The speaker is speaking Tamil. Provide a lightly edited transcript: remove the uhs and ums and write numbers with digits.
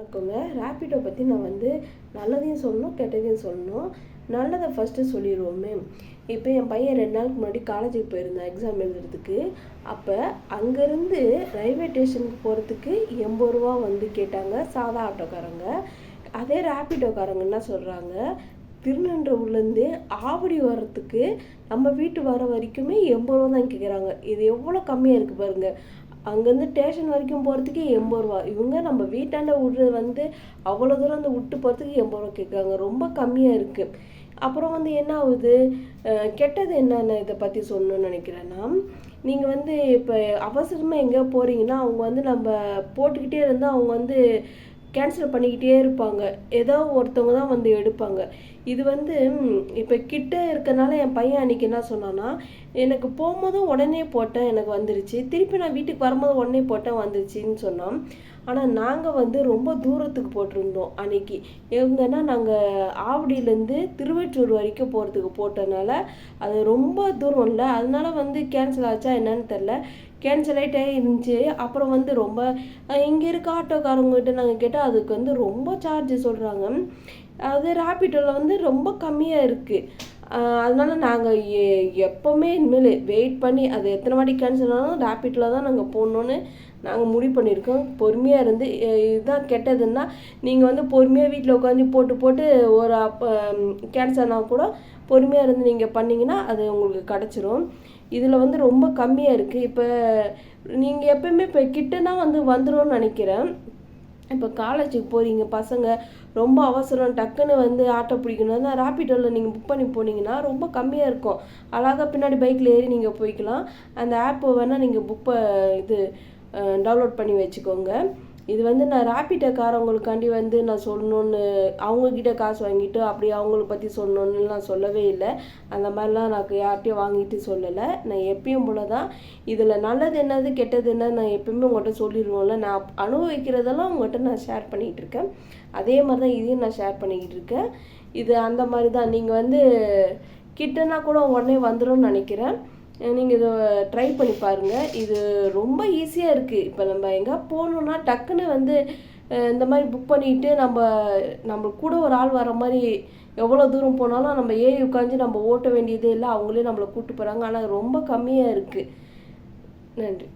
வணக்கங்க. ரேப்பிடோ பற்றி நான் நல்லதையும் சொல்லணும், கெட்டதையும் சொல்லணும். நல்லதை ஃபஸ்ட்டு சொல்லிடுவோமே. இப்போ என் பையன் 2 நாளுக்கு முன்னாடி காலேஜுக்கு போயிருந்தான் எக்ஸாம் எழுதுறதுக்கு. அப்போ அங்கேருந்து ரயில்வே ஸ்டேஷனுக்கு போகிறதுக்கு 80 ரூபா கேட்டாங்க சாதா ஆட்டோக்காரங்க. அதே ரேப்பிடோக்காரங்க என்ன சொல்கிறாங்க, திருநெல்வேலியிலேருந்து ஆவடி வர்றதுக்கு நம்ம வீட்டு வர வரைக்குமே 80 ரூபா தான் கேட்குறாங்க. இது எவ்வளோ கம்மியாக இருக்குது பாருங்கள். அங்கேருந்து ஸ்டேஷன் வரைக்கும் போகிறதுக்கு 80 ரூபா. இவங்க நம்ம வீட்டாண்ட விட்றது அவ்வளோ தூரம் விட்டு போகிறதுக்கு 80 ரூபா கேட்குறாங்க. ரொம்ப கம்மியாக இருக்குது. அப்புறம் என்ன ஆகுது, கெட்டது என்னென்ன இதை பற்றி சொல்லணும்னு நினைக்கிறேன்னா, நீங்கள் இப்போ அவசரமாக எங்கேயோ போகிறீங்கன்னா அவங்க நம்ம போட்டுக்கிட்டே இருந்தால் அவங்க கேன்சல் பண்ணிக்கிட்டே இருப்பாங்க. ஏதோ ஒருத்தவங்க தான் எடுப்பாங்க. இது இப்போ கிட்ட இருக்கனால என் பையன் அன்றைக்கி என்ன சொன்னான்னா, எனக்கு போகும்போதும் உடனே போட்டேன், எனக்கு வந்துருச்சு. திருப்பி நான் வீட்டுக்கு வரும்போது உடனே போட்டேன், வந்துருச்சின்னு சொன்னோம். ஆனால் நாங்கள் ரொம்ப தூரத்துக்கு போட்டிருந்தோம் அன்றைக்கி. எங்கன்னா நாங்கள் ஆவடியிலேருந்து திருவெற்றூர் வரைக்கும் போகிறதுக்கு போட்டனால அது ரொம்ப தூரம் இல்லை. அதனால கேன்சல் ஆச்சா என்னன்னு தெரில, கேன்சல் ஆகிட்டே இருந்துச்சு. அப்புறம் ரொம்ப இங்கே இருக்க ஆட்டோக்காரங்ககிட்ட நாங்கள் கேட்டால் அதுக்கு ரொம்ப சார்ஜ் சொல்கிறாங்க. அது ரேப்பிடோவில் ரொம்ப கம்மியாக இருக்குது. அதனால நாங்கள் எப்போவுமே இனிமேல் வெயிட் பண்ணி அது எத்தனை வாட்டி கேன்சல் ஆனாலும் ரேப்பிடில் தான் நாங்கள் போகணுன்னு நாங்கள் முடிவு பண்ணியிருக்கோம். பொறுமையாக இருந்து இதுதான் கெட்டதுன்னா, நீங்கள் பொறுமையாக வீட்டில் உட்காந்து போட்டு ஒரு கேன்சல் ஆனால் கூட பொறுமையாக இருந்து நீங்கள் பண்ணிங்கன்னா அது உங்களுக்கு கிடச்சிரும். இதில் ரொம்ப கம்மியாக இருக்குது. இப்போ நீங்கள் எப்போயுமே இப்போ கிட்டனா வந்துடும்னு நினைக்கிறேன். இப்போ காலேஜுக்கு போகிறீங்க பசங்க, ரொம்ப அவசரம், டக்குன்னு ஆட்டோ பிடிக்கணும்னா ரேப்பிடோவில் நீங்கள் புக் பண்ணி போனீங்கன்னா ரொம்ப கம்மியாக இருக்கும். அழகாக பின்னாடி பைக்கில் ஏறி நீங்கள் போய்க்கலாம். அந்த ஆப்பு வேணால் நீங்கள் டவுன்லோட் பண்ணி வச்சுக்கோங்க. இது நான் ரேப்பிடோக்காரவங்களுக்காண்டி நான் சொல்லணுன்னு அவங்கக்கிட்ட காசு வாங்கிட்டு அப்படி அவங்கள பற்றி சொல்லணுன்னு நான் சொல்லவே இல்லை. அந்த மாதிரிலாம் நான் யார்கிட்டையும் வாங்கிட்டு சொல்லலை. நான் எப்பயும் போல தான் இதில் நல்லது என்னது கெட்டது என்ன நான் எப்பயுமே உங்கள்கிட்ட சொல்லிடுவோம்ல. நான் அனுபவிக்கிறதெல்லாம் உங்கள்கிட்ட நான் ஷேர் பண்ணிக்கிட்டு இருக்கேன். அதே மாதிரி தான் இதையும் நான் ஷேர் பண்ணிக்கிட்டு இருக்கேன். இது அந்த மாதிரி தான். நீங்கள் கிட்டனா கூட உடனே வந்துடும்னு நினைக்கிறேன். நீங்கள் இதை ட்ரை பண்ணி பாருங்கள். இது ரொம்ப ஈஸியாக இருக்குது. இப்போ நம்ம எங்கே போகணுன்னா டக்குன்னு இந்த மாதிரி புக் பண்ணிவிட்டு நம்ம கூட ஒரு ஆள் வர மாதிரி எவ்வளோ தூரம் போனாலும் நம்ம ஏறி உட்காந்து நம்ம ஓட்ட வேண்டியதே இல்லை. அவங்களே நம்மளை கூப்பிட்டு போகிறாங்க. ஆனால் ரொம்ப கம்மியாக இருக்குது. நன்றி.